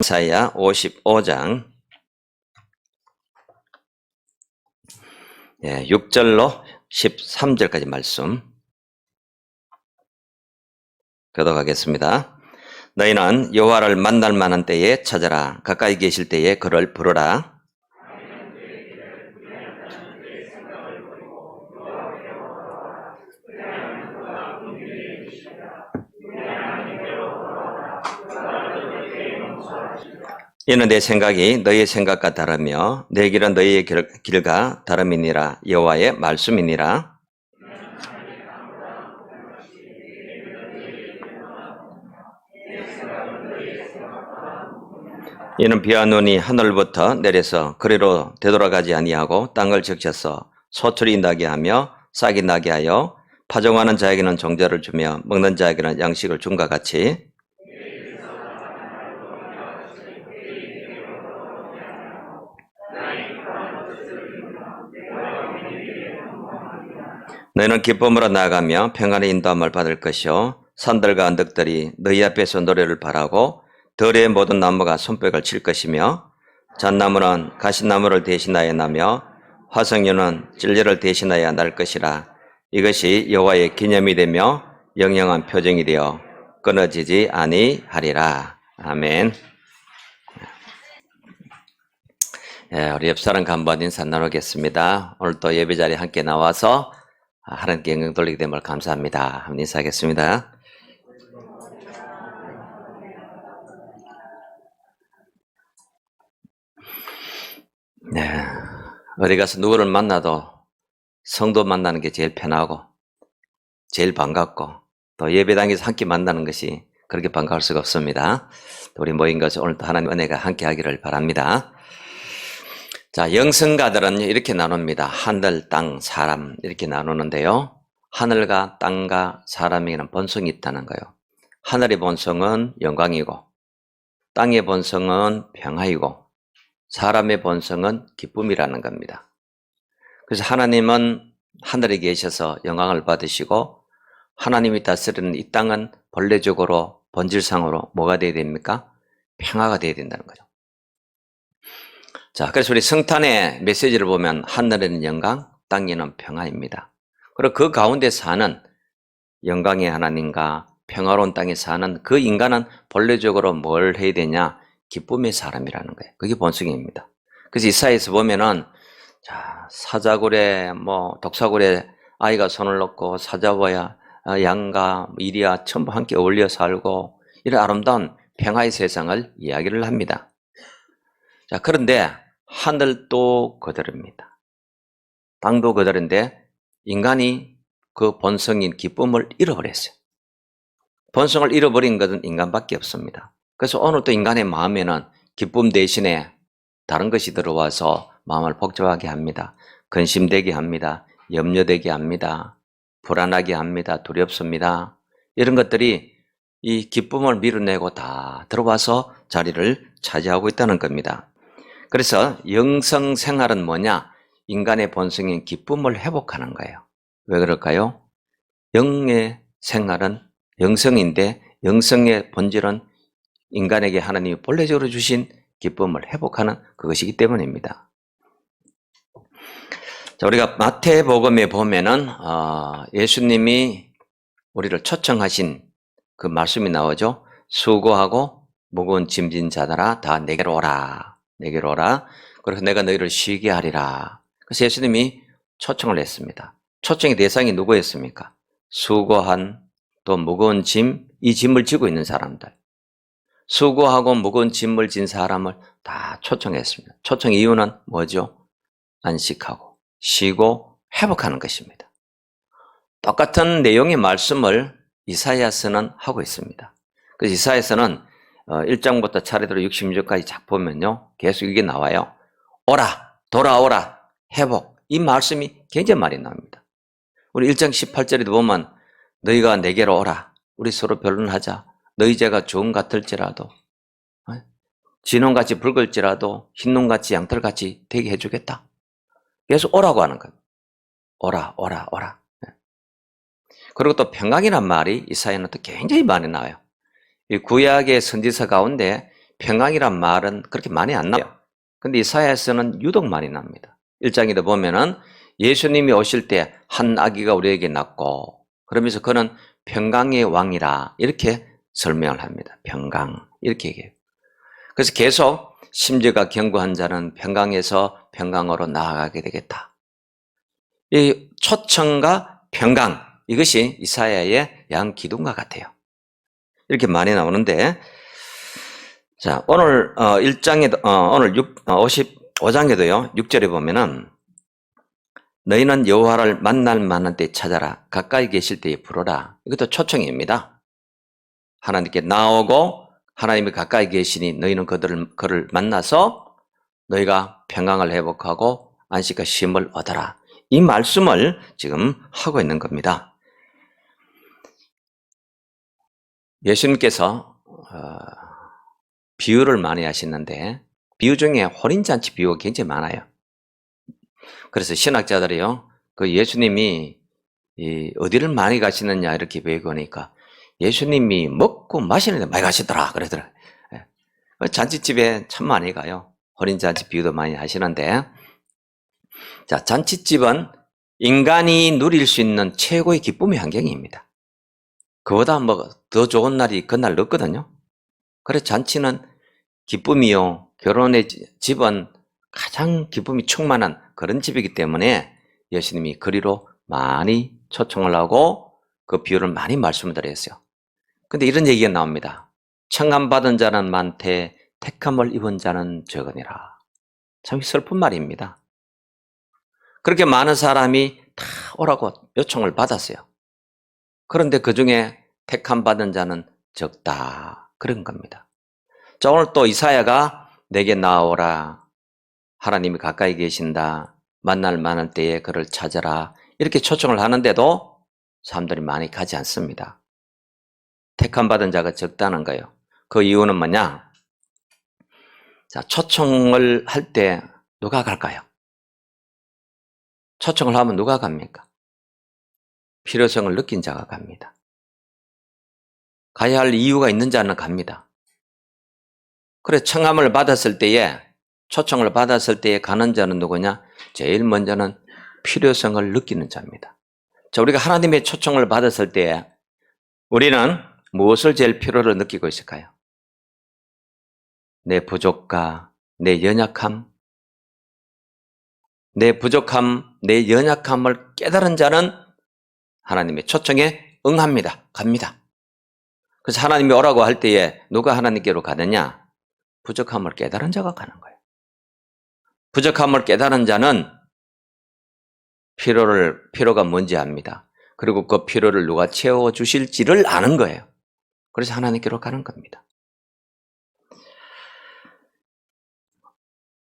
이사야 55장 6절로 13절까지 말씀 교독하겠습니다. 너희는 여호와를 만날 만한 때에 찾아라. 가까이 계실 때에 그를 부르라. 이는 내 생각이 너희의 생각과 다르며 내 길은 너희의 길과 다름이니라. 여호와의 말씀이니라. 이는 비와 눈이 하늘부터 내려서 그리로 되돌아가지 아니하고 땅을 적셔서 소출이 나게 하며 싹이 나게 하여 파종하는 자에게는 종자를 주며 먹는 자에게는 양식을 줌과 같이 너희는 기쁨으로 나아가며 평안의 인도함을 받을 것이요 산들과 언덕들이 너희 앞에서 노래를 바라고 들의 모든 나무가 손뼉을 칠 것이며 잣나무는 가시나무를 대신하여 나며 화석류는 진리를 대신하여 날 것이라. 이것이 여호와의 기념이 되며 영영한 표징이 되어 끊어지지 아니하리라. 아멘. 우리 옆사람과 한번 인사 나누겠습니다. 오늘 또 예배 자리에 함께 나와서 하나님께 영광 돌리게 됨을 감사합니다. 한번 인사하겠습니다. 네, 어디 가서 누구를 만나도 성도 만나는 게 제일 편하고 제일 반갑고 또 예배당에서 함께 만나는 것이 그렇게 반가울 수가 없습니다. 우리 모인 것을 오늘 또 하나님 은혜가 함께 하기를 바랍니다. 자, 영성가들은 이렇게 나눕니다. 하늘, 땅, 사람 이렇게 나누는데요. 하늘과 땅과 사람에게는 본성이 있다는 거예요. 하늘의 본성은 영광이고 땅의 본성은 평화이고 사람의 본성은 기쁨이라는 겁니다. 그래서 하나님은 하늘에 계셔서 영광을 받으시고 하나님이 다스리는 이 땅은 본래적으로 본질상으로 뭐가 되어야 됩니까? 평화가 되어야 된다는 거죠. 자, 그래서 우리 성탄의 메시지를 보면 하늘에는 영광, 땅에는 평화입니다. 그리고 그 가운데 사는 영광의 하나님과 평화로운 땅에 사는 그 인간은 본래적으로 뭘 해야 되냐? 기쁨의 사람이라는 거예요. 그게 본성입니다. 그래서 이사야에서 보면은 자, 사자굴에 독사굴에 아이가 손을 넣고 사자와 양과 이리야 전부 함께 어울려 살고 이런 아름다운 평화의 세상을 이야기를 합니다. 자, 그런데 하늘도 그대로입니다. 땅도 그대로인데 인간이 그 본성인 기쁨을 잃어버렸어요. 본성을 잃어버린 것은 인간밖에 없습니다. 그래서 오늘 또 인간의 마음에는 기쁨 대신에 다른 것이 들어와서 마음을 복잡하게 합니다. 근심되게 합니다. 염려되게 합니다. 불안하게 합니다. 두렵습니다. 이런 것들이 이 기쁨을 밀어내고 다 들어와서 자리를 차지하고 있다는 겁니다. 그래서 영성 생활은 뭐냐? 인간의 본성인 기쁨을 회복하는 거예요. 왜 그럴까요? 영의 생활은 영성인데 영성의 본질은 인간에게 하나님이 본래적으로 주신 기쁨을 회복하는 그것이기 때문입니다. 자, 우리가 마태복음에 보면은 예수님이 우리를 초청하신 그 말씀이 나오죠. 수고하고 무거운 짐진 자들아 다 내게로 오라. 내게로 오라. 그래서 내가 너희를 쉬게 하리라. 그래서 예수님이 초청을 했습니다. 초청의 대상이 누구였습니까? 수고한 또 무거운 짐, 이 짐을 지고 있는 사람들. 수고하고 무거운 짐을 진 사람을 다 초청했습니다. 초청 이유는 뭐죠? 안식하고 쉬고 회복하는 것입니다. 똑같은 내용의 말씀을 이사야서는 하고 있습니다. 그래서 이사야서는 1장부터 차례대로 66장까지 쫙 보면요. 계속 이게 나와요. 오라, 돌아오라, 회복. 이 말씀이 굉장히 많이 나옵니다. 우리 1장 18절에도 보면 너희가 내게로 오라. 우리 서로 변론하자. 너희 죄가 주홍 같을지라도 진홍같이 붉을지라도 흰눈같이 양털같이 되게 해주겠다. 그래서 오라고 하는 거예요. 오라, 오라, 오라. 그리고 또 평강이란 말이 이사야는 또 굉장히 많이 나와요. 이 구약의 선지서 가운데 평강이란 말은 그렇게 많이 안 나와요. 근데 이사야에서는 유독 많이 납니다. 1장에도 보면은 예수님이 오실 때 한 아기가 우리에게 낳고, 그러면서 그는 평강의 왕이라 이렇게 설명을 합니다. 평강 이렇게 얘기해요. 그래서 계속 심지어가 견고한 자는 평강에서 평강으로 나아가게 되겠다. 이 초청과 평강, 이것이 이사야의 양기둥과 같아요. 이렇게 많이 나오는데, 자, 오늘 1장에도 오늘 55장에도요. 6절에 보면은 너희는 여호와를 만날 만한 때 찾아라. 가까이 계실 때에 부르라. 이것도 초청입니다. 하나님께 나오고 하나님이 가까이 계시니 너희는 그를 만나서 너희가 평강을 회복하고 안식과 쉼을 얻어라. 이 말씀을 지금 하고 있는 겁니다. 예수님께서 비유를 많이 하시는데 비유 중에 혼인잔치 비유가 굉장히 많아요. 그래서 신학자들이요, 그 예수님이 어디를 많이 가시느냐 이렇게 배우니까 예수님이 먹고 마시는데 많이 가시더라 그러더라고요. 잔치집에 참 많이 가요. 혼인잔치 비유도 많이 하시는데, 자, 잔치집은 인간이 누릴 수 있는 최고의 기쁨의 환경입니다. 그보다 뭐 더 좋은 날이 그날 없거든요. 그래서 잔치는 기쁨이요, 결혼의 집은 가장 기쁨이 충만한 그런 집이기 때문에 예수님이 그리로 많이 초청을 하고 그 비유를 많이 말씀을 드렸어요. 근데 이런 얘기가 나옵니다. 청함받은 자는 많되 택함을 입은 자는 적으니라. 참 슬픈 말입니다. 그렇게 많은 사람이 다 오라고 요청을 받았어요. 그런데 그 중에 택함 받은 자는 적다. 그런 겁니다. 자, 오늘 또 이사야가 내게 나오라. 하나님이 가까이 계신다. 만날 만한 때에 그를 찾아라. 이렇게 초청을 하는데도 사람들이 많이 가지 않습니다. 택함 받은 자가 적다는 거예요. 그 이유는 뭐냐? 자, 초청을 할 때 누가 갈까요? 초청을 하면 누가 갑니까? 필요성을 느낀 자가 갑니다. 가야 할 이유가 있는 자는 갑니다. 그래서 청함을 받았을 때에, 초청을 받았을 때에 가는 자는 누구냐? 제일 먼저는 필요성을 느끼는 자입니다. 자, 우리가 하나님의 초청을 받았을 때에 우리는 무엇을 제일 필요로 느끼고 있을까요? 내 부족과 내 연약함, 내 부족함, 내 연약함을 깨달은 자는 하나님의 초청에 응합니다. 갑니다. 그래서 하나님이 오라고 할 때에 누가 하나님께로 가느냐? 부족함을 깨달은 자가 가는 거예요. 부족함을 깨달은 자는 필요가 뭔지 압니다. 그리고 그 필요를 누가 채워주실지를 아는 거예요. 그래서 하나님께로 가는 겁니다.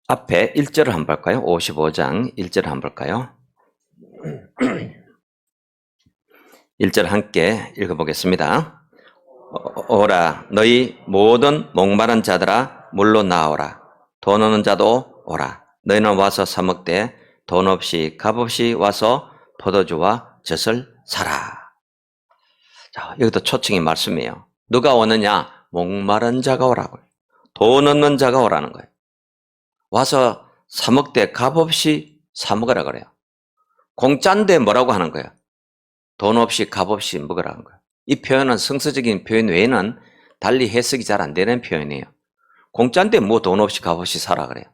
앞에 1절을 한번 볼까요? 55장 1절을 한번 볼까요? 1절 함께 읽어보겠습니다. 오라, 너희 모든 목마른 자들아 물로 나오라. 돈 없는 자도 오라. 너희는 와서 사 먹되 돈 없이 값 없이 와서 포도주와 젖을 사라. 자, 여기도 초청의 말씀이에요. 누가 오느냐? 목마른 자가 오라고요. 돈 없는 자가 오라는 거예요. 와서 사 먹되 값 없이 사 먹으라 그래요. 공짜인데 뭐라고 하는 거예요? 돈 없이 값 없이 먹으라는 거예요. 이 표현은 성서적인 표현 외에는 달리 해석이 잘 안 되는 표현이에요. 공짜인데 뭐 돈 없이 값 없이 사라 그래요.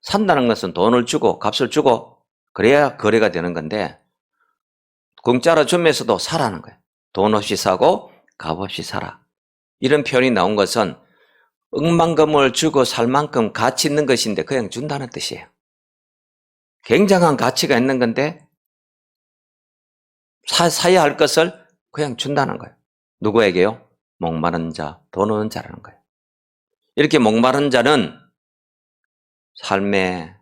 산다는 것은 돈을 주고 값을 주고 그래야 거래가 되는 건데, 공짜로 주면서도 사라는 거예요. 돈 없이 사고 값 없이 사라. 이런 표현이 나온 것은 억만금을 주고 살 만큼 가치 있는 것인데 그냥 준다는 뜻이에요. 굉장한 가치가 있는 건데 사야 할 것을 그냥 준다는 거예요. 누구에게요? 목마른 자, 돈 없는 자라는 거예요. 이렇게 목마른 자는 삶의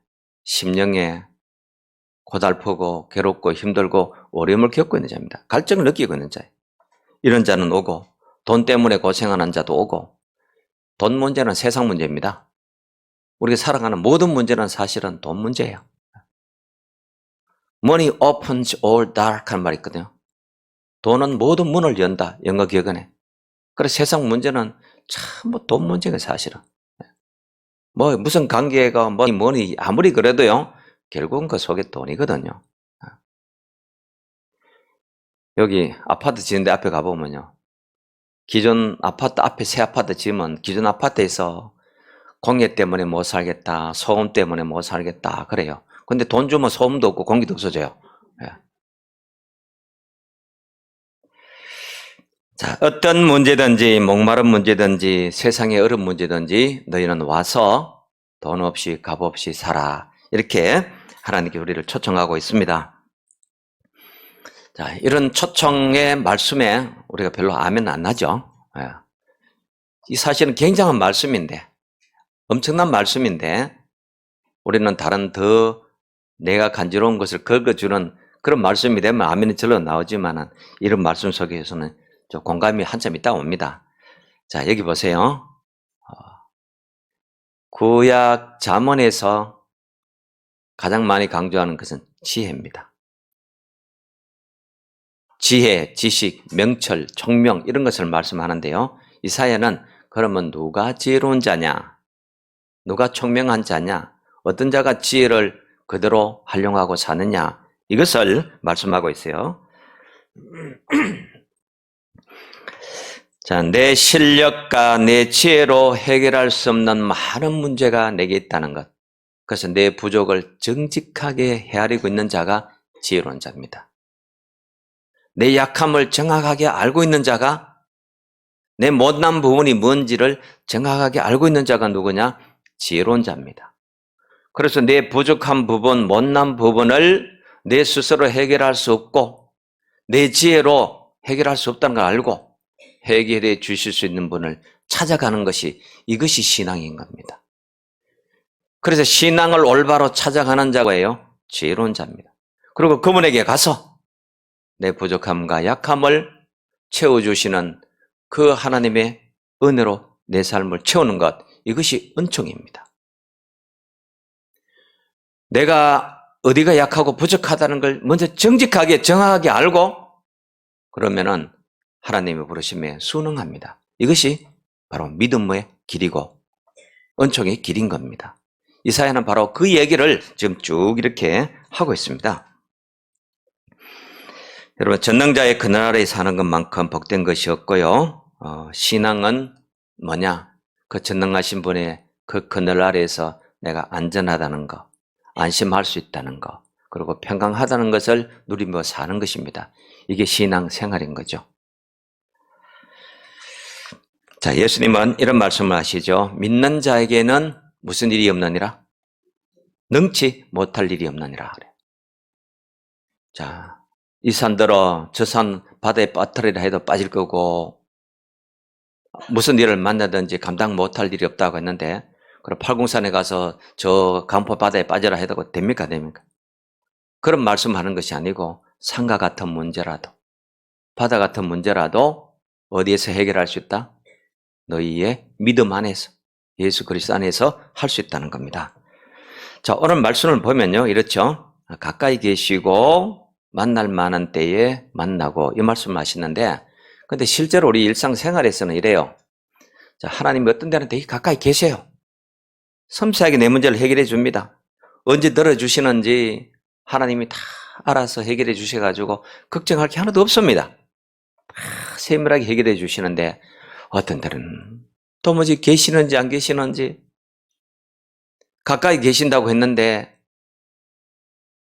심령에 고달프고 괴롭고 힘들고 어려움을 겪고 있는 자입니다. 갈증을 느끼고 있는 자예요. 이런 자는 오고, 돈 때문에 고생하는 자도 오고, 돈 문제는 세상 문제입니다. 우리가 살아가는 모든 문제는 사실은 돈 문제예요. Money opens all dark 하는 말이 있거든요. 돈은 모든 문을 연다. 영어 격언에. 그래서 세상 문제는 참 돈 문제가 사실은. 뭐 무슨 관계가 뭐니 아무리 그래도요, 결국은 그 속에 돈이거든요. 여기 아파트 지는데 앞에 가보면요, 기존 아파트 앞에 새 아파트 지으면 기존 아파트에서 공해 때문에 못 살겠다, 소음 때문에 못 살겠다 그래요. 근데 돈 주면 소음도 없고 공기도 없어져요. 예. 자, 어떤 문제든지 목마른 문제든지 세상의 어려운 문제든지 너희는 와서 돈 없이 값 없이 살아, 이렇게 하나님께 우리를 초청하고 있습니다. 자, 이런 초청의 말씀에 우리가 별로 아멘 안 나죠. 예. 이 사실은 굉장한 말씀인데, 엄청난 말씀인데, 우리는 다른 더 내가 간지러운 것을 긁어주는 그런 말씀이 되면 아멘이 절로 나오지만은, 이런 말씀 속에서는 좀 공감이 한참 있다 옵니다. 자, 여기 보세요. 구약 잠언에서 가장 많이 강조하는 것은 지혜입니다. 지혜, 지식, 명철, 총명 이런 것을 말씀하는데요. 이사야는 그러면 누가 지혜로운 자냐? 누가 총명한 자냐? 어떤 자가 지혜를 그대로 활용하고 사느냐? 이것을 말씀하고 있어요. 자, 내 실력과 내 지혜로 해결할 수 없는 많은 문제가 내게 있다는 것. 그래서 내 부족을 정직하게 헤아리고 있는 자가 지혜로운 자입니다. 내 약함을 정확하게 알고 있는 자가, 내 못난 부분이 뭔지를 정확하게 알고 있는 자가 누구냐? 지혜로운 자입니다. 그래서 내 부족한 부분, 못난 부분을 내 스스로 해결할 수 없고 내 지혜로 해결할 수 없다는 걸 알고 해결해 주실 수 있는 분을 찾아가는 것이, 이것이 신앙인 겁니다. 그래서 신앙을 올바로 찾아가는 자가예요, 지혜로운 자입니다. 그리고 그분에게 가서 내 부족함과 약함을 채워주시는 그 하나님의 은혜로 내 삶을 채우는 것, 이것이 은총입니다. 내가 어디가 약하고 부족하다는 걸 먼저 정직하게 정확하게 알고 그러면은 하나님의 부르심에 순응합니다. 이것이 바로 믿음의 길이고 은총의 길인 겁니다. 이사야는 바로 그 얘기를 지금 쭉 이렇게 하고 있습니다. 여러분, 전능자의 그늘 아래에 사는 것만큼 복된 것이 없고요. 신앙은 뭐냐? 그 전능하신 분의 그 그늘 아래에서 내가 안전하다는 것, 안심할 수 있다는 것, 그리고 평강하다는 것을 누리며 사는 것입니다. 이게 신앙 생활인 거죠. 자, 예수님은 이런 말씀을 하시죠. 믿는 자에게는 무슨 일이 없느니라? 능치 못할 일이 없느니라 그래요. 자, 이 산들어 저 산 바다에 빠뜨리라 해도 빠질 거고 무슨 일을 만나든지 감당 못할 일이 없다고 했는데, 그럼 팔공산에 가서 저 간포 바다에 빠져라 해도 됩니까? 그런 말씀하는 것이 아니고 산과 같은 문제라도, 바다 같은 문제라도 어디에서 해결할 수 있다? 너희의 믿음 안에서, 예수 그리스도 안에서 할 수 있다는 겁니다. 자, 오늘 말씀을 보면요, 이렇죠. 가까이 계시고 만날 만한 때에 만나고, 이 말씀을 하시는데, 근데 실제로 우리 일상생활에서는 이래요. 자, 하나님이 어떤 데는 되게 가까이 계세요. 섬세하게 내 문제를 해결해 줍니다. 언제 들어주시는지 하나님이 다 알아서 해결해 주셔가지고 걱정할 게 하나도 없습니다. 다 세밀하게 해결해 주시는데, 어떤 때는 도무지 계시는지 안 계시는지, 가까이 계신다고 했는데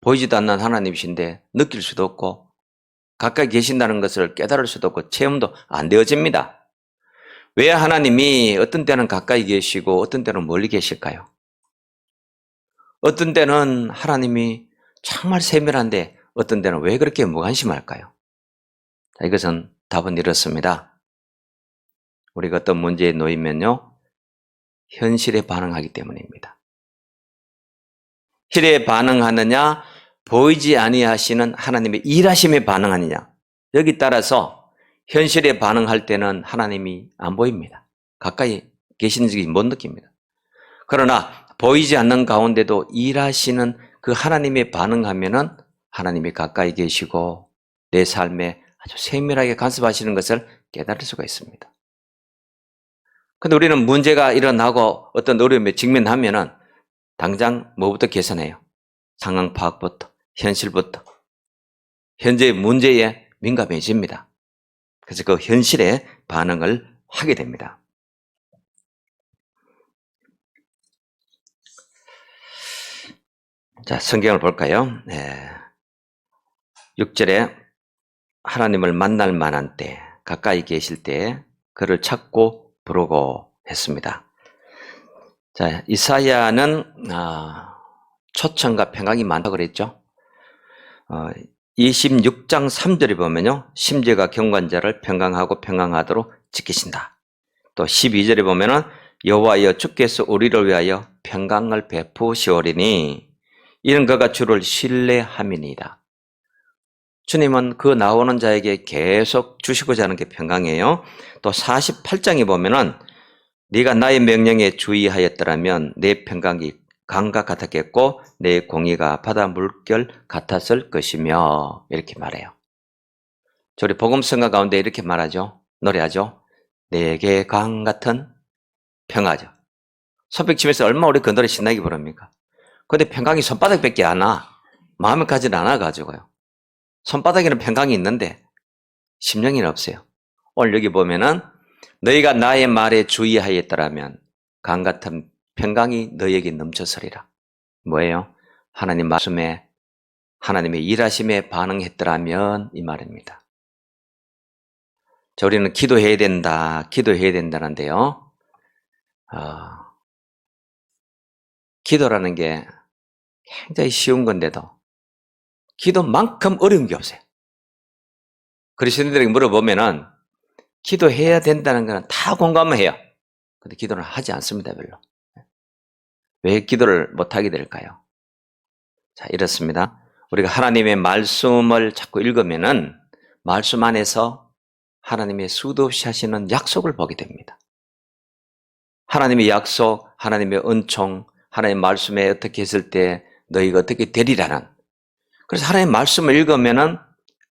보이지도 않는 하나님이신데 느낄 수도 없고, 가까이 계신다는 것을 깨달을 수도 없고 체험도 안 되어집니다. 왜 하나님이 어떤 때는 가까이 계시고 어떤 때는 멀리 계실까요? 어떤 때는 하나님이 정말 세밀한데 어떤 때는 왜 그렇게 무관심할까요? 자, 이것은 답은 이렇습니다. 우리가 어떤 문제에 놓이면요, 현실에 반응하기 때문입니다. 현실에 반응하느냐, 보이지 아니하시는 하나님의 일하심에 반응하느냐, 여기 따라서 현실에 반응할 때는 하나님이 안 보입니다. 가까이 계시는지 못 느낍니다. 그러나 보이지 않는 가운데도 일하시는 그 하나님에 반응하면은 하나님이 가까이 계시고 내 삶에 아주 세밀하게 간섭하시는 것을 깨달을 수가 있습니다. 근데 우리는 문제가 일어나고 어떤 어려움에 직면하면은 당장 뭐부터 개선해요? 상황 파악부터, 현실부터. 현재의 문제에 민감해집니다. 그래서 그 현실에 반응을 하게 됩니다. 자, 성경을 볼까요? 네. 6절에 하나님을 만날 만한 때, 가까이 계실 때 그를 찾고 부르고 했습니다. 자, 이사야는 초청과 평강이 많다고 그랬죠. 26장 3절에 보면요, 심지어가 경건자를 평강하고 평강하도록 지키신다. 또 12절에 보면은 여호와여 주께서 우리를 위하여 평강을 베푸시오리니 이는 그가 주를 신뢰함이니이다. 주님은 그 나오는 자에게 계속 주시고자 하는 게 평강이에요. 또 48장에 보면은 네가 나의 명령에 주의하였더라면 내 평강이 강과 같았겠고 내 공의가 바다 물결 같았을 것이며 이렇게 말해요. 우리 복음성가 가운데 이렇게 말하죠. 노래하죠. 내게 강 같은 평화죠. 손뼉치면서 얼마나 우리 그 노래 신나게 부릅니까? 근데 평강이 손바닥밖에 안 와. 마음에까지는 안 와가지고요. 손바닥에는 평강이 있는데 심령에는 없어요. 오늘 여기 보면은 너희가 나의 말에 주의하였더라면 강 같은 평강이 너희에게 넘쳐서리라. 뭐예요? 하나님 말씀에 하나님의 일하심에 반응했더라면 이 말입니다. 자, 우리는 기도해야 된다는데요. 기도라는 게 굉장히 쉬운 건데도 기도만큼 어려운 게 없어요. 그리스도인들에게 물어보면은 기도해야 된다는 건 다 공감을 해요. 근데 기도는 하지 않습니다, 별로. 왜 기도를 못하게 될까요? 자, 이렇습니다. 우리가 하나님의 말씀을 자꾸 읽으면은 말씀 안에서 하나님의 수도 없이 하시는 약속을 보게 됩니다. 하나님의 약속, 하나님의 은총, 하나님의 말씀에 어떻게 했을 때 너희가 어떻게 되리라는. 그래서 하나님의 말씀을 읽으면은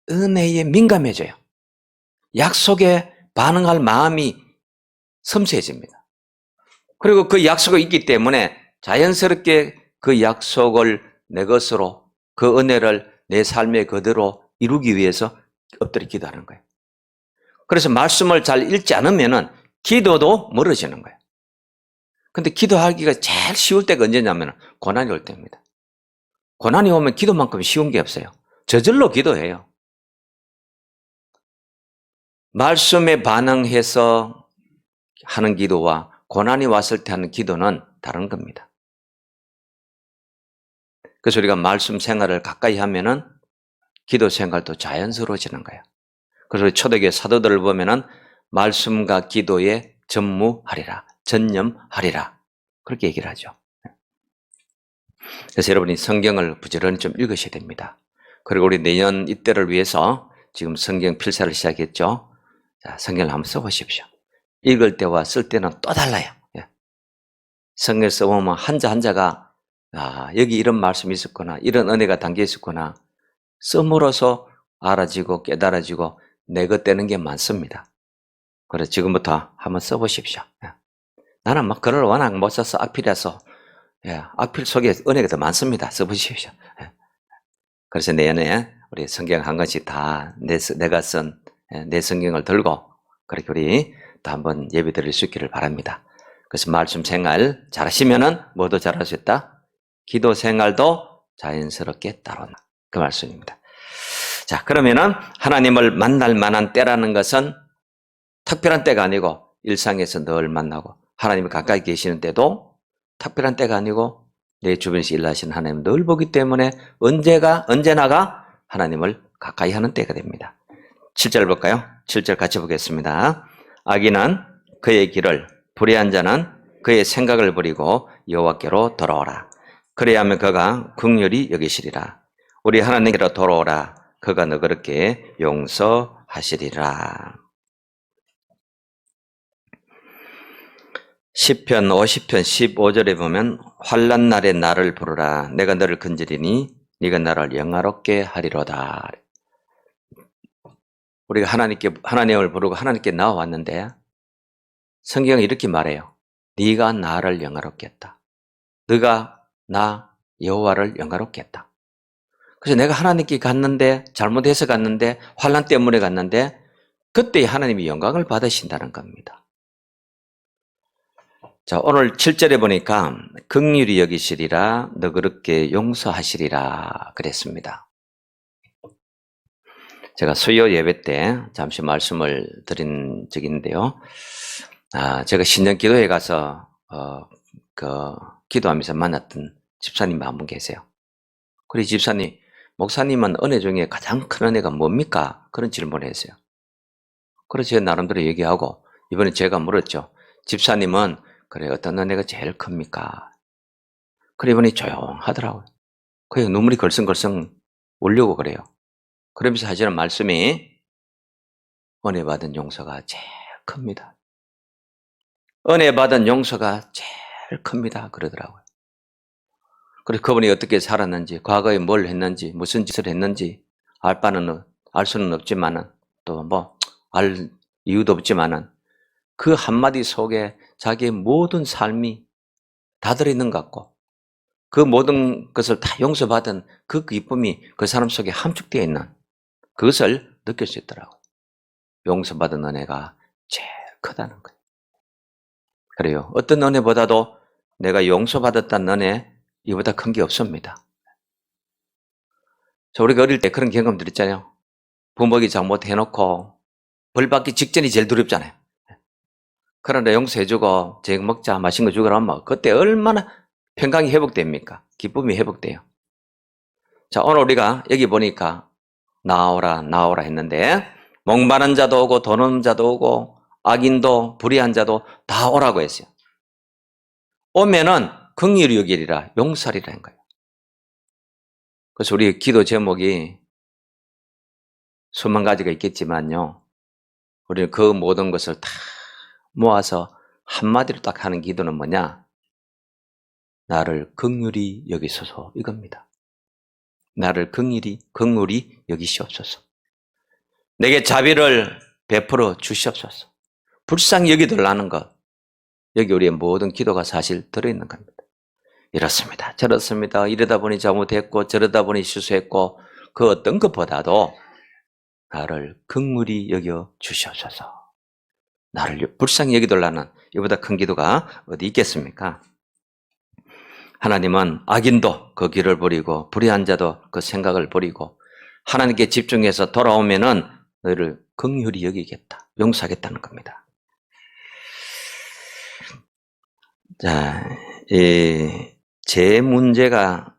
은혜에 민감해져요. 약속에 반응할 마음이 섬세해집니다. 그리고 그 약속이 있기 때문에 자연스럽게 그 약속을 내 것으로 그 은혜를 내 삶에 그대로 이루기 위해서 엎드려 기도하는 거예요. 그래서 말씀을 잘 읽지 않으면은 기도도 멀어지는 거예요. 근데 기도하기가 제일 쉬울 때가 언제냐면 고난이 올 때입니다. 고난이 오면 기도만큼 쉬운 게 없어요. 저절로 기도해요. 말씀에 반응해서 하는 기도와 고난이 왔을 때 하는 기도는 다른 겁니다. 그래서 우리가 말씀 생활을 가까이 하면은 기도 생활도 자연스러워지는 거예요. 그래서 우리 초대교회 사도들을 보면은 말씀과 기도에 전무하리라, 전념하리라 그렇게 얘기를 하죠. 그래서 여러분이 성경을 부지런히 좀 읽으셔야 됩니다. 그리고 우리 내년 이때를 위해서 지금 성경 필사를 시작했죠. 자, 성경을 한번 써보십시오. 읽을 때와 쓸 때는 또 달라요. 성경을 써보면 한자 한자가 여기 이런 말씀이 있었구나, 이런 은혜가 담겨 있었구나 씀으로써 알아지고 깨달아지고 내것되는 게 많습니다. 그래서 지금부터 한번 써보십시오. 나는 막 글을 워낙 못 써서 악필이라서 악필 속에 은혜가 더 많습니다. 써보십시오. 그래서 내년에 우리 성경 한 권씩 다 내가 쓴 내 성경을 들고 그렇게 우리 또 한번 예배 드릴 수 있기를 바랍니다. 그래서 말씀 생활 잘하시면은 뭐도 잘할 수 있다? 기도 생활도 자연스럽게 따라온다. 그 말씀입니다. 자, 그러면은 하나님을 만날 만한 때라는 것은 특별한 때가 아니고 일상에서 늘 만나고 하나님이 가까이 계시는 때도 특별한 때가 아니고 내 주변에서 일하시는 하나님을 늘 보기 때문에 언제나가 하나님을 가까이 하는 때가 됩니다. 7절 볼까요? 7절 같이 보겠습니다. 악인은 그의 길을, 불의한 자는 그의 생각을 버리고 여호와께로 돌아오라. 그래야하면 그가 긍휼히 여기시리라. 우리 하나님께로 돌아오라. 그가 너그럽게 용서하시리라. 시편 50편 15절에 보면 환난 날에 나를 부르라. 내가 너를 건지리니 네가 나를 영화롭게 하리로다. 우리가 하나님을 부르고 하나님께 나와왔는데 성경은 이렇게 말해요. 네가 나를 영화롭게 했다. 네가 나 여호와를 영화롭게 했다. 그래서 내가 하나님께 갔는데, 잘못해서 갔는데, 환난 때문에 갔는데, 그때 하나님이 영광을 받으신다는 겁니다. 자, 오늘 7절에 보니까 긍휼히 여기시리라 너그럽게 용서하시리라 그랬습니다. 제가 수요 예배 때 잠시 말씀을 드린 적이 있는데요. 제가 신년 기도회 가서 기도하면서 만났던 집사님이 한 분 계세요. 그리고 집사님, 목사님은 은혜 중에 가장 큰 은혜가 뭡니까? 그런 질문을 했어요. 그래서 제가 나름대로 얘기하고 이번에 제가 물었죠. 집사님은 그래 어떤 은혜가 제일 큽니까? 그래 이번에 조용하더라고요. 그냥 눈물이 걸성걸성 울려고 그래요. 그러면서 하시는 말씀이 은혜 받은 용서가 제일 큽니다. 은혜 받은 용서가 제일 큽니다. 그러더라고요. 그래서 그분이 어떻게 살았는지, 과거에 뭘 했는지, 무슨 짓을 했는지 알 수는 없지만은 또 알 이유도 없지만은 그 한마디 속에 자기의 모든 삶이 다 들어있는 것 같고 그 모든 것을 다 용서받은 그 기쁨이 그 사람 속에 함축되어 있는 그것을 느낄 수 있더라고요. 용서받은 은혜가 제일 크다는 거예요. 그래요. 어떤 은혜보다도 내가 용서받았다는 은혜 이보다 큰 게 없습니다. 우리가 어릴 때 그런 경험들 있잖아요. 부모가 잘못해놓고 벌 받기 직전이 제일 두렵잖아요. 그런데 용서해주고 저녁 먹자 맛있는 거 주거라 하면 그때 얼마나 평강이 회복됩니까? 기쁨이 회복돼요. 자, 오늘 우리가 여기 보니까 나오라 나오라 했는데 목마른 자도 오고 돈 없는 자도 오고 악인도 불의한 자도 다 오라고 했어요. 오면은 긍휼히 여기리라 용서하리라는 거예요. 그래서 우리 기도 제목이 수만 가지가 있겠지만요. 우리는 그 모든 것을 다 모아서 한마디로 딱 하는 기도는 뭐냐? 나를 긍휼히 여기소서 이겁니다. 나를 긍휼히 여기시옵소서. 내게 자비를 베풀어 주시옵소서. 불쌍히 여기달라는 것. 여기 우리의 모든 기도가 사실 들어있는 겁니다. 이렇습니다. 저렇습니다. 이러다 보니 잘못했고 저러다 보니 실수했고 그 어떤 것보다도 나를 긍휼히 여겨 주시옵소서. 나를 불쌍히 여기달라는 이보다 큰 기도가 어디 있겠습니까? 하나님은 악인도 그 길을 버리고 불의한 자도 그 생각을 버리고 하나님께 집중해서 돌아오면은 너희를 긍휼히 여기겠다. 용서하겠다는 겁니다. 자, 제 문제가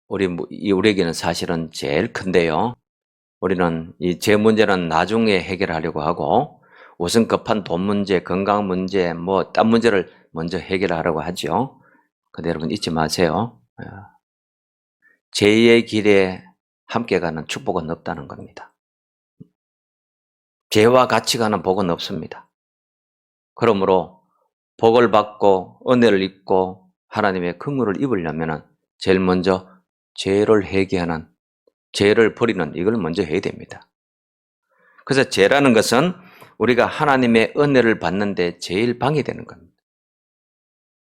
우리에게는 사실은 제일 큰데요. 우리는 이 제 문제는 나중에 해결하려고 하고 우선 급한 돈 문제, 건강 문제, 딴 문제를 먼저 해결하려고 하죠. 근데 여러분 잊지 마세요. 죄의 길에 함께 가는 축복은 없다는 겁니다. 죄와 같이 가는 복은 없습니다. 그러므로 복을 받고 은혜를 입고 하나님의 긍휼을 입으려면 제일 먼저 죄를 회개하는, 죄를 버리는 이걸 먼저 해야 됩니다. 그래서 죄라는 것은 우리가 하나님의 은혜를 받는데 제일 방해되는 겁니다.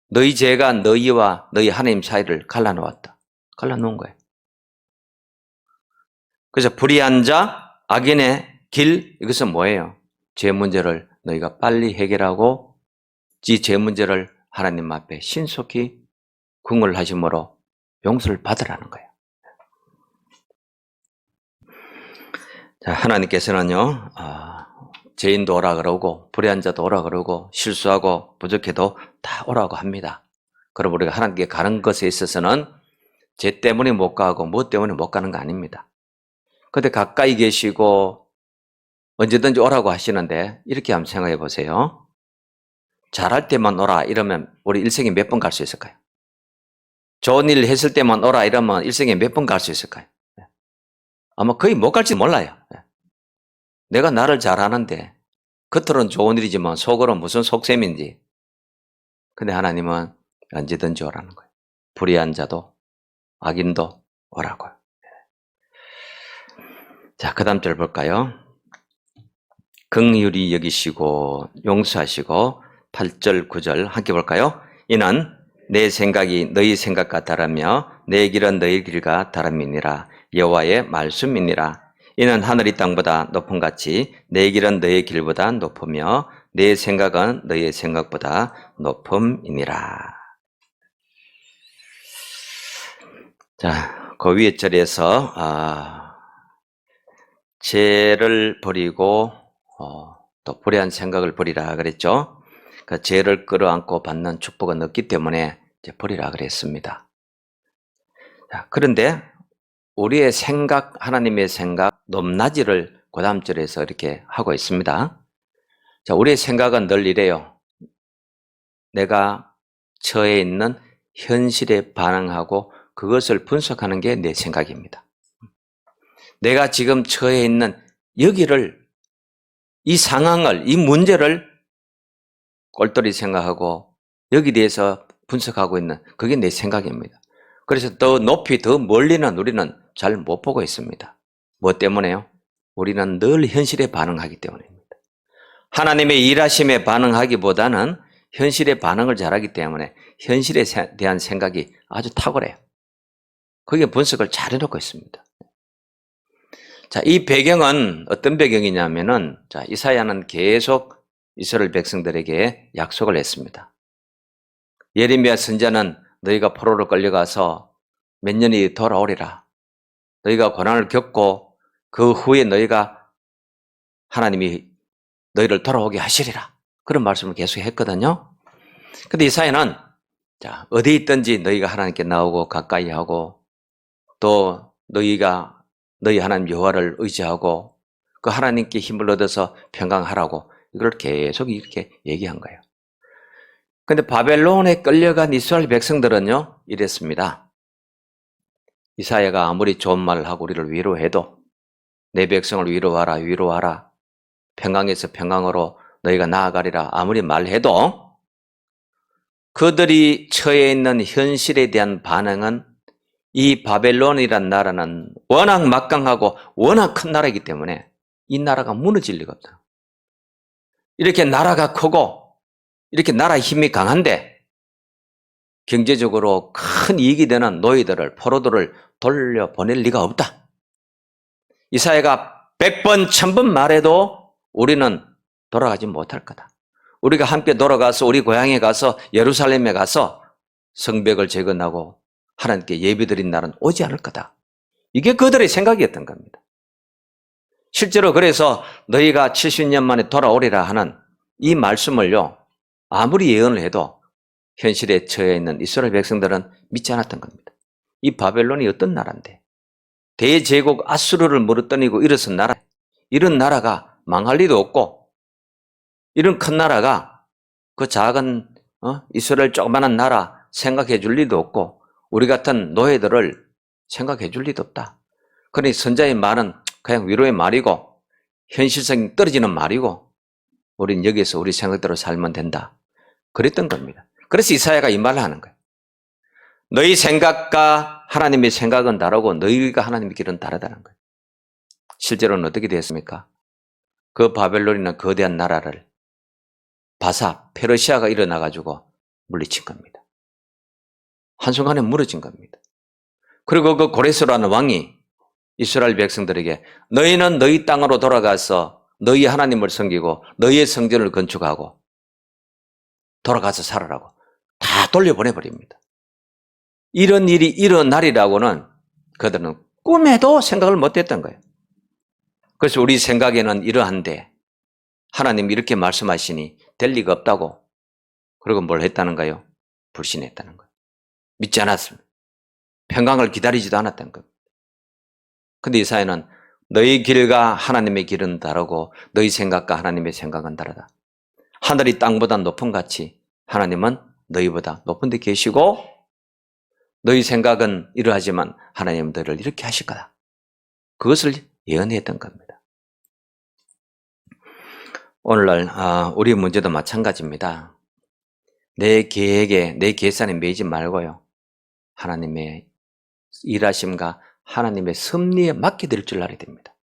너희 죄가 너희와 너희 하나님 사이를 갈라놓았다. 갈라놓은 거예요. 그래서 불의한 자, 악인의 길, 이것은 뭐예요? 죄 문제를 너희가 빨리 해결하고 이 죄 문제를 하나님 앞에 신속히 긍휼하심으로 용서를 받으라는 거예요. 자, 하나님께서는요, 죄인도 오라 그러고 불의한 자도 오라 그러고 실수하고 부족해도 다 오라고 합니다. 그럼 우리가 하나님께 가는 것에 있어서는 죄 때문에 못 가고 뭐 때문에 못 가는 거 아닙니다. 근데 가까이 계시고 언제든지 오라고 하시는데 이렇게 한번 생각해 보세요. 잘할 때만 오라 이러면 우리 일생에 몇 번 갈 수 있을까요? 좋은 일 했을 때만 오라 이러면 일생에 몇 번 갈 수 있을까요? 아마 거의 못 갈지 몰라요. 내가 나를 잘하는데 겉으로는 좋은 일이지만 속으로는 무슨 속셈인지. 근데 하나님은 언제든지 오라는 거예요. 불의한 자도 악인도 오라고요. 자, 그 다음 절 볼까요? 긍휼히 여기시고 용서하시고 8절, 9절 함께 볼까요? 이는 내 생각이 너희 생각과 다르며 내 길은 너희 길과 다름이니라. 여호와의 말씀이니라. 이는 하늘이 땅보다 높음 같이 내 길은 너희 길보다 높으며 내 생각은 너희의 생각보다 높음이니라. 자, 그 위에 절에서 죄를 버리고 또 불의한 생각을 버리라 그랬죠. 그 죄를 끌어안고 받는 축복은 없기 때문에 이제 버리라 그랬습니다. 자, 그런데 우리의 생각, 하나님의 생각, 높낮이를 그 다음 절에서 이렇게 하고 있습니다. 자, 우리의 생각은 늘 이래요. 내가 처해 있는 현실에 반응하고 그것을 분석하는 게 내 생각입니다. 내가 지금 처해 있는 여기를, 이 상황을, 이 문제를 꼴똘히 생각하고 여기 대해서 분석하고 있는 그게 내 생각입니다. 그래서 더 높이 더 멀리는 우리는 잘 못 보고 있습니다. 뭐 때문에요? 우리는 늘 현실에 반응하기 때문입니다. 하나님의 일하심에 반응하기보다는 현실에 반응을 잘하기 때문에 현실에 대한 생각이 아주 탁월해요. 그게 분석을 잘 해놓고 있습니다. 자, 이 배경은 어떤 배경이냐면은, 자, 이사야는 계속 이스라엘 백성들에게 약속을 했습니다. 예레미야 선지자는 너희가 포로로 끌려가서 몇 년이 돌아오리라. 너희가 고난을 겪고 그 후에 너희가 하나님이 너희를 돌아오게 하시리라. 그런 말씀을 계속 했거든요. 근데 이사야는 자, 어디 있든지 너희가 하나님께 나오고 가까이 하고 또 너희가 너희 하나님 여호와를 의지하고 그 하나님께 힘을 얻어서 평강하라고 이걸 계속 이렇게 얘기한 거예요. 근데 바벨론에 끌려간 이스라엘 백성들은요 이랬습니다. 이사야가 아무리 좋은 말을 하고 우리를 위로해도 내 백성을 위로하라 위로하라 평강에서 평강으로 너희가 나아가리라 아무리 말해도 그들이 처해 있는 현실에 대한 반응은 이 바벨론이란 나라는 워낙 막강하고 워낙 큰 나라이기 때문에 이 나라가 무너질 리가 없다. 이렇게 나라가 크고 이렇게 나라의 힘이 강한데 경제적으로 큰 이익이 되는 노예들을 포로들을 돌려보낼 리가 없다. 이사야가 100번 1000번 말해도 우리는 돌아가지 못할 거다. 우리가 함께 돌아가서 우리 고향에 가서 예루살렘에 가서 성벽을 재건하고 하나님께 예배드린 날은 오지 않을 거다. 이게 그들의 생각이었던 겁니다. 실제로 그래서 너희가 70년 만에 돌아오리라 하는 이 말씀을요 아무리 예언을 해도 현실에 처해 있는 이스라엘 백성들은 믿지 않았던 겁니다. 이 바벨론이 어떤 나라인데 대제국 아수르를 물어떠니고 일어선 나라, 이런 나라가 망할 리도 없고 이런 큰 나라가 그 작은 이스라엘 조그마한 나라 생각해 줄 리도 없고 우리 같은 노예들을 생각해 줄 리도 없다. 그러니 선자의 말은 그냥 위로의 말이고 현실성이 떨어지는 말이고 우린 여기서 우리 생각대로 살면 된다. 그랬던 겁니다. 그래서 이사야가 이 말을 하는 거예요. 너희 생각과 하나님의 생각은 다르고 너희가 하나님의 길은 다르다는 거예요. 실제로는 어떻게 되었습니까? 그 바벨론이나 거대한 나라를 바사, 페르시아가 일어나가지고 물리친 겁니다. 한순간에 무너진 겁니다. 그리고 그 고레스라는 왕이 이스라엘 백성들에게 너희는 너희 땅으로 돌아가서 너희 하나님을 섬기고 너희의 성전을 건축하고 돌아가서 살아라고 다 돌려보내버립니다. 이런 일이 일어나리라고는 그들은 꿈에도 생각을 못했던 거예요. 그래서 우리 생각에는 이러한데 하나님이 이렇게 말씀하시니 될 리가 없다고 그리고 뭘 했다는가요? 불신했다는 거예요. 믿지 않았습니다. 평강을 기다리지도 않았던 겁니다. 근데 이사야는 너희 길과 하나님의 길은 다르고 너희 생각과 하나님의 생각은 다르다. 하늘이 땅보다 높은 같이 하나님은 너희보다 높은 데 계시고 너희 생각은 이러하지만 하나님은 너희를 이렇게 하실 거다. 그것을 예언했던 겁니다. 오늘날 우리 문제도 마찬가지입니다. 내 계획에 내 계산에 매이지 말고요. 하나님의 일하심과 하나님의 섭리에 맡겨드릴 줄 알아야 됩니다.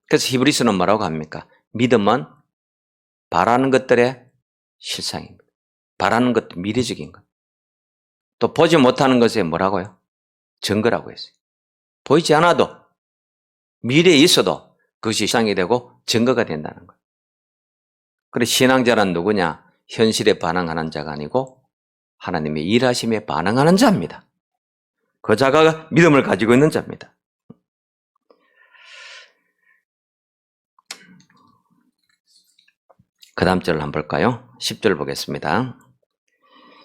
그래서 히브리서는 뭐라고 합니까? 믿음은 바라는 것들에 실상입니다. 바라는 것도 미래적인 것. 또 보지 못하는 것에 뭐라고요? 증거라고 했어요. 보이지 않아도 미래에 있어도 그것이 실상이 되고 증거가 된다는 거예요. 그래서 신앙자란 누구냐? 현실에 반응하는 자가 아니고 하나님의 일하심에 반응하는 자입니다. 그 자가 믿음을 가지고 있는 자입니다. 그 다음 절을 한번 볼까요? 10절 보겠습니다.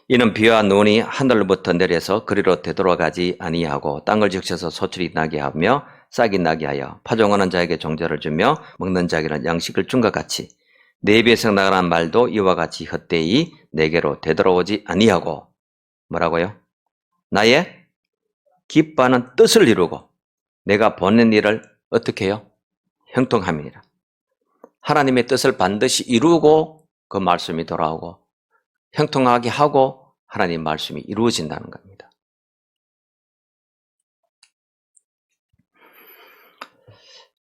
이는 비와 눈이 하늘로부터 내려서 그리로 되돌아가지 아니하고 땅을 적셔서 소출이 나게 하며 싹이 나게 하여 파종하는 자에게 종자를 주며 먹는 자에게는 양식을 준 것 같이 내 배에서 나가는 말도 이와 같이 헛되이 내게로 되돌아오지 아니하고 뭐라고요? 나의 기뻐하는 뜻을 이루고 내가 보낸 일을 어떻게 해요? 형통함이니라. 하나님의 뜻을 반드시 이루고 그 말씀이 돌아오고 형통하게 하고 하나님 말씀이 이루어진다는 겁니다.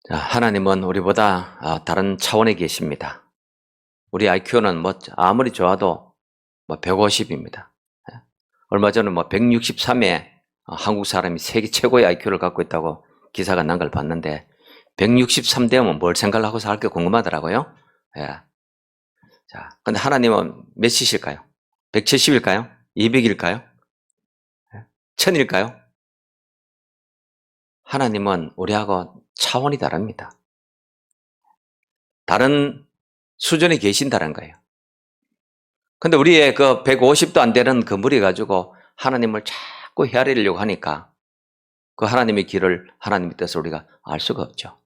자, 하나님은 우리보다 다른 차원에 계십니다. 우리 IQ는 아무리 좋아도 150입니다. 얼마 전에 163에 한국 사람이 세계 최고의 IQ를 갖고 있다고 기사가 난 걸 봤는데 163대면 뭘 생각하고 살게 궁금하더라고요. 예. 자, 근데 하나님은 몇이실까요? 170일까요? 200일까요? 1000일까요? 하나님은 우리하고 차원이 다릅니다. 다른 수준에 계신다는 거예요. 근데 우리의 그 150도 안 되는 그 무리 가지고 하나님을 자꾸 헤아리려고 하니까 그 하나님의 길을, 하나님의 뜻을 우리가 알 수가 없죠.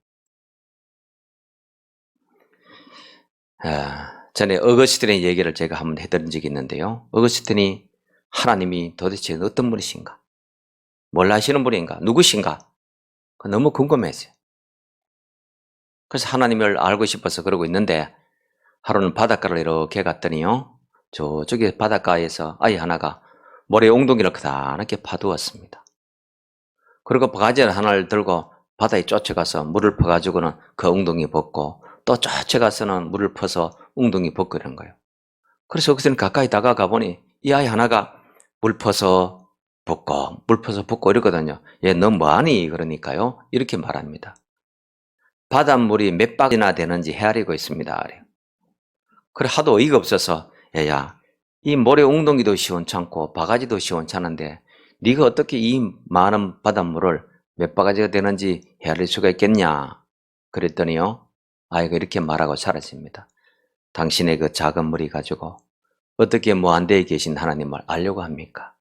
전에 어거스틴의 얘기를 제가 한번 해드린 적이 있는데요. 어거스틴이 하나님이 도대체 어떤 분이신가? 뭘 하시는 분인가? 누구신가? 너무 궁금했어요. 그래서 하나님을 알고 싶어서 그러고 있는데 하루는 바닷가를 이렇게 갔더니요. 저쪽에 바닷가에서 아이 하나가 모래 웅덩이를 크다랗게 파두었습니다. 그리고 바가지 하나를 들고 바다에 쫓아가서 물을 퍼가지고는 그 웅덩이 벗고 또 쫓아가서는 물을 퍼서 웅덩이 벗고 이런 거예요. 그래서 여기서는 가까이 다가가 보니 이 아이 하나가 물 퍼서 벗고 물 퍼서 벗고 이러거든요. 얘 너 뭐하니? 그러니까요. 이렇게 말합니다. 바닷물이 몇 바퀴나 되는지 헤아리고 있습니다. 그래 하도 어이가 없어서 얘야 이 모래 웅덩이도 시원찮고 바가지도 시원찮은데 네가 어떻게 이 많은 바닷물을 몇 바가지가 되는지 헤아릴 수가 있겠냐? 그랬더니요. 아이가 이렇게 말하고 사라집니다. 당신의 그 작은 머리 가지고 어떻게 무한대에 계신 하나님을 알려고 합니까?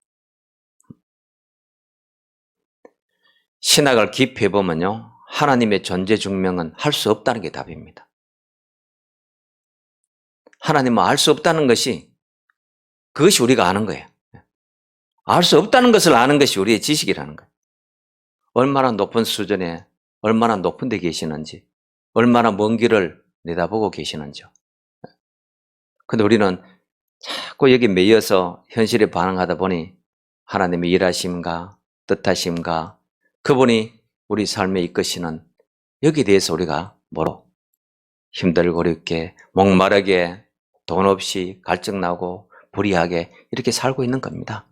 신학을 깊이 해보면요. 하나님의 존재 증명은 할 수 없다는 게 답입니다. 하나님은 알 수 없다는 것이 그것이 우리가 아는 거예요. 알 수 없다는 것을 아는 것이 우리의 지식이라는 거예요. 얼마나 높은 수준에 얼마나 높은 데 계시는지 얼마나 먼 길을 내다보고 계시는지요. 근데 우리는 자꾸 여기 매여서 현실에 반응하다 보니 하나님의 일하심과 뜻하심과 그분이 우리 삶에 이끄시는 여기에 대해서 우리가 뭐로 힘들고 어렵게 목마르게 돈 없이 갈증 나고 불의하게 이렇게 살고 있는 겁니다.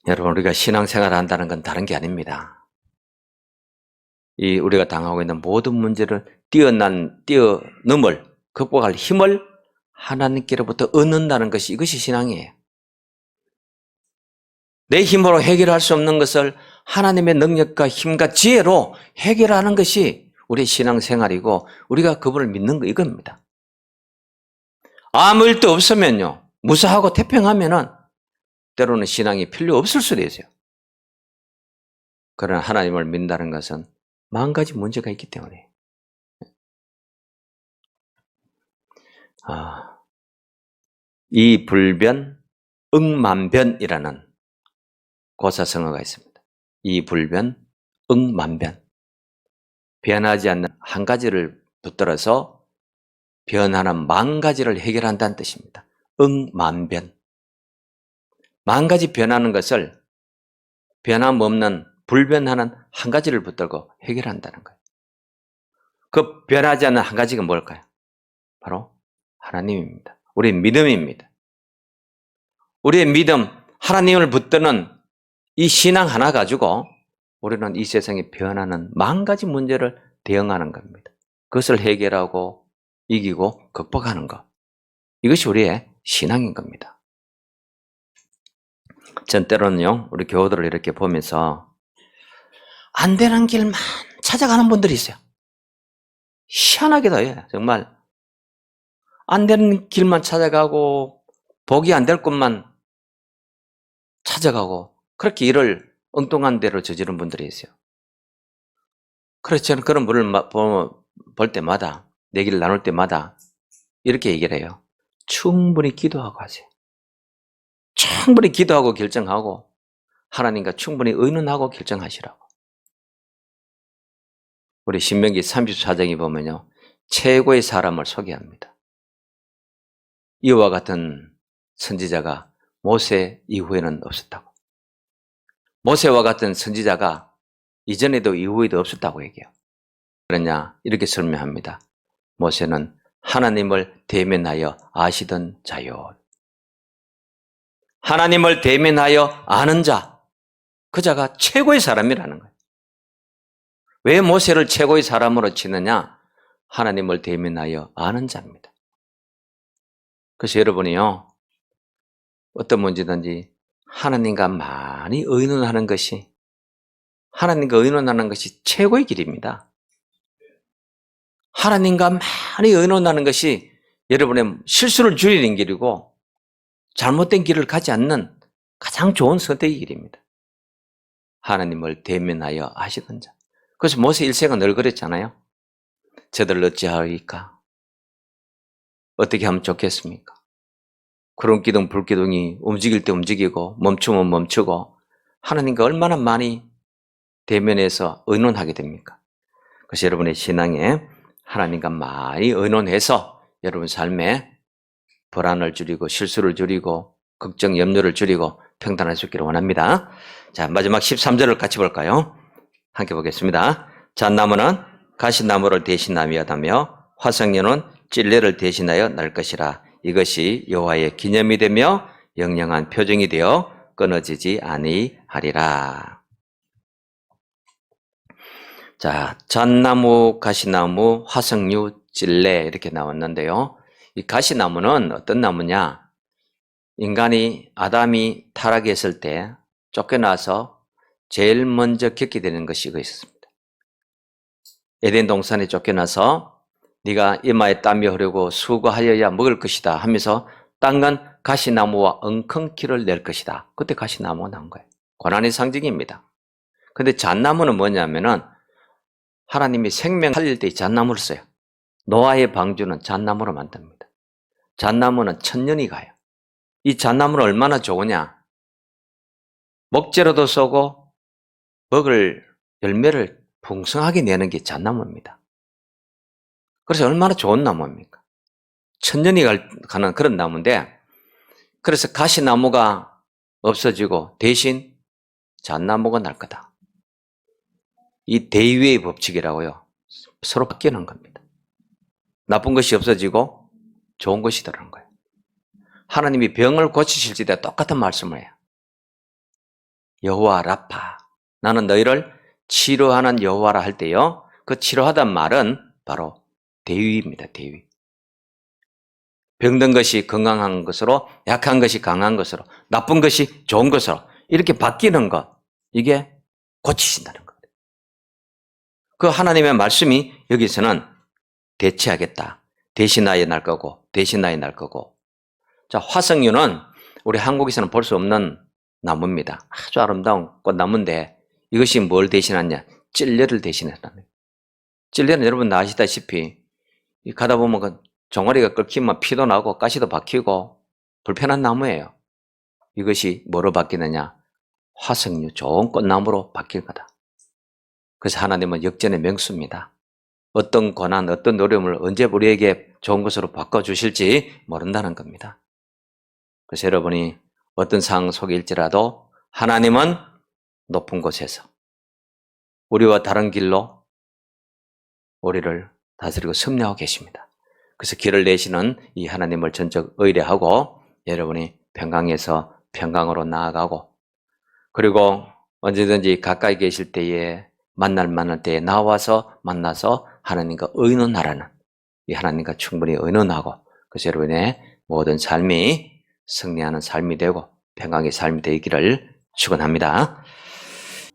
여러분 우리가 신앙생활을 한다는 건 다른 게 아닙니다. 이 우리가 당하고 있는 모든 문제를 뛰어넘을 극복할 힘을 하나님께로부터 얻는다는 것이 이것이 신앙이에요. 내 힘으로 해결할 수 없는 것을 하나님의 능력과 힘과 지혜로 해결하는 것이 우리의 신앙생활이고 우리가 그분을 믿는 거 이겁니다. 아무 일도 없으면요. 무사하고 태평하면은 때로는 신앙이 필요 없을 수도 있어요. 그러나 하나님을 믿는다는 것은 만 가지 문제가 있기 때문에 이 불변 응만변이라는 고사성어가 있습니다. 이 불변 응만변 변하지 않는 한 가지를 붙들어서 변하는 만 가지를 해결한다는 뜻입니다. 응만변 만 가지 변하는 것을 변함없는 불변하는 한 가지를 붙들고 해결한다는 거예요. 그 변하지 않는 한 가지가 뭘까요? 바로 하나님입니다. 우리의 믿음입니다. 우리의 믿음, 하나님을 붙드는 이 신앙 하나 가지고 우리는 이 세상에 변하는 만 가지 문제를 대응하는 겁니다. 그것을 해결하고 이기고 극복하는 것. 이것이 우리의 신앙인 겁니다. 전 때로는요, 우리 교우들을 이렇게 보면서 안 되는 길만 찾아가는 분들이 있어요. 희한하게도 정말 안 되는 길만 찾아가고 복이 안 될 것만 찾아가고 그렇게 일을 엉뚱한 대로 저지른 분들이 있어요. 그래서 저는 그런 분을 볼 때마다, 얘기를 나눌 때마다 이렇게 얘기를 해요. 충분히 기도하고 하세요. 충분히 기도하고 결정하고 하나님과 충분히 의논하고 결정하시라고. 우리 신명기 34장에 보면요, 최고의 사람을 소개합니다. 이와 같은 선지자가 모세 이후에는 없었다고. 모세와 같은 선지자가 이전에도 이후에도 없었다고 얘기해요. 그러냐? 이렇게 설명합니다. 모세는 하나님을 대면하여 아시던 자요. 하나님을 대면하여 아는 자, 그 자가 최고의 사람이라는 거예요. 왜 모세를 최고의 사람으로 치느냐? 하나님을 대면하여 아는 자입니다. 그래서 여러분이요, 어떤 문제든지 하나님과 많이 의논하는 것이, 하나님과 의논하는 것이 최고의 길입니다. 하나님과 많이 의논하는 것이 여러분의 실수를 줄이는 길이고 잘못된 길을 가지 않는 가장 좋은 선택의 길입니다. 하나님을 대면하여 아시던 자. 그래서 모세 일세가 늘 그랬잖아요. 저들 어찌하리까? 어떻게 하면 좋겠습니까? 구름기둥, 불기둥이 움직일 때 움직이고 멈추면 멈추고 하나님과 얼마나 많이 대면해서 의논하게 됩니까? 그래서 여러분의 신앙에 하나님과 많이 의논해서 여러분 삶에 불안을 줄이고 실수를 줄이고 걱정, 염려를 줄이고 평탄할 수 있기를 원합니다. 자, 마지막 13절을 같이 볼까요? 함께 보겠습니다. 잣나무는 가시나무를 대신하며 화석류는 찔레를 대신하여 날 것이라. 이것이 여호와의 기념이 되며 영영한 표징이 되어 끊어지지 아니하리라. 자, 잣나무, 가시나무, 화석류, 찔레 이렇게 나왔는데요. 이 가시나무는 어떤 나무냐? 인간이 아담이 타락했을 때 쫓겨나서 제일 먼저 겪게 되는 것이 이거였습니다. 에덴 동산에 쫓겨나서 네가 이마에 땀이 흐르고 수고하여야 먹을 것이다 하면서 땅은 가시나무와 엉겅퀴를 낼 것이다. 그때 가시나무가 나온 거예요. 고난의 상징입니다. 근데 잣나무는 뭐냐면은 하나님이 생명 살릴 때 잣나무를 써요. 노아의 방주는 잣나무로 만듭니다. 잣나무는 천년이 가요. 이 잣나무는 얼마나 좋으냐? 목재로도 쓰고 먹을 열매를 풍성하게 내는 게 잣나무입니다. 그래서 얼마나 좋은 나무입니까? 천년이 가는 그런 나무인데, 그래서 가시나무가 없어지고 대신 잣나무가 날 거다. 이 대위의 법칙이라고요. 서로 바뀌는 겁니다. 나쁜 것이 없어지고 좋은 것이 들어오는 거예요. 하나님이 병을 고치실 때 똑같은 말씀을 해요. 여호와 라파, 나는 너희를 치료하는 여호와라 할 때요, 그 치료하단 말은 바로 대위입니다. 대위. 병든 것이 건강한 것으로, 약한 것이 강한 것으로, 나쁜 것이 좋은 것으로 이렇게 바뀌는 것, 이게 고치신다는 거예요. 그 하나님의 말씀이 여기서는 대체하겠다. 대신하여 날 거고, 대신하여 날 거고. 자, 화석류는 우리 한국에서는 볼 수 없는 나무입니다. 아주 아름다운 꽃나무인데 이것이 뭘 대신하냐? 찔레를 대신했다는. 찔레는 여러분 아시다시피 가다 보면 그 종아리가 끓기면 피도 나고 가시도 박히고 불편한 나무예요. 이것이 뭐로 바뀌느냐? 화석류, 좋은 꽃나무로 바뀔 거다. 그래서 하나님은 역전의 명수입니다. 어떤 고난, 어떤 어려움을 언제 우리에게 좋은 것으로 바꿔주실지 모른다는 겁니다. 그래서 여러분이 어떤 상황 속일지라도 하나님은 높은 곳에서 우리와 다른 길로 우리를 다스리고 섭리하고 계십니다. 그래서 길을 내시는 이 하나님을 전적 의뢰하고 여러분이 평강에서 평강으로 나아가고, 그리고 언제든지 가까이 계실 때에 만날 때에 나와서 만나서 하나님과 의논하라는, 이 하나님과 충분히 의논하고, 그래서 여러분의 모든 삶이 승리하는 삶이 되고 평강의 삶이 되기를 축원합니다.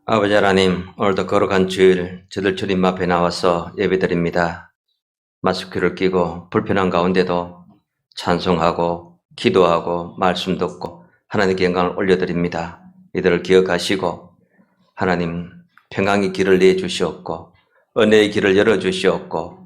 아버지 하나님, 오늘도 거룩한 주일 저들 주님 앞에 나와서 예배드립니다. 마스크를 끼고 불편한 가운데도 찬송하고 기도하고 말씀 듣고 하나님께 영광을 올려드립니다. 이들을 기억하시고 하나님 평강의 길을 내주시옵고 은혜의 길을 열어주시옵고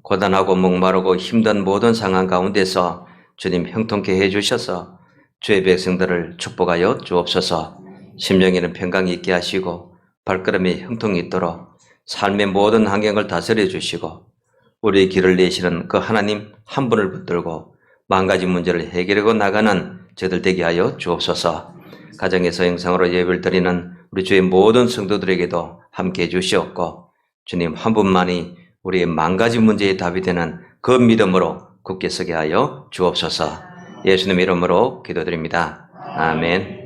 고단하고 목마르고 힘든 모든 상황 가운데서 주님 형통케 해주셔서 주의 백성들을 축복하여 주옵소서. 심령에는 평강이 있게 하시고 발걸음이 형통이 있도록 삶의 모든 환경을 다스려 주시고 우리의 길을 내시는 그 하나님 한 분을 붙들고 만 가지 문제를 해결하고 나가는 저들 되게 하여 주옵소서. 가정에서 영상으로 예배를 드리는 우리 주의 모든 성도들에게도 함께 해주시옵고 주님 한 분만이 우리의 만 가지 문제의 답이 되는 그 믿음으로 굳게 서게 하여 주옵소서. 예수님 이름으로 기도드립니다. 아멘.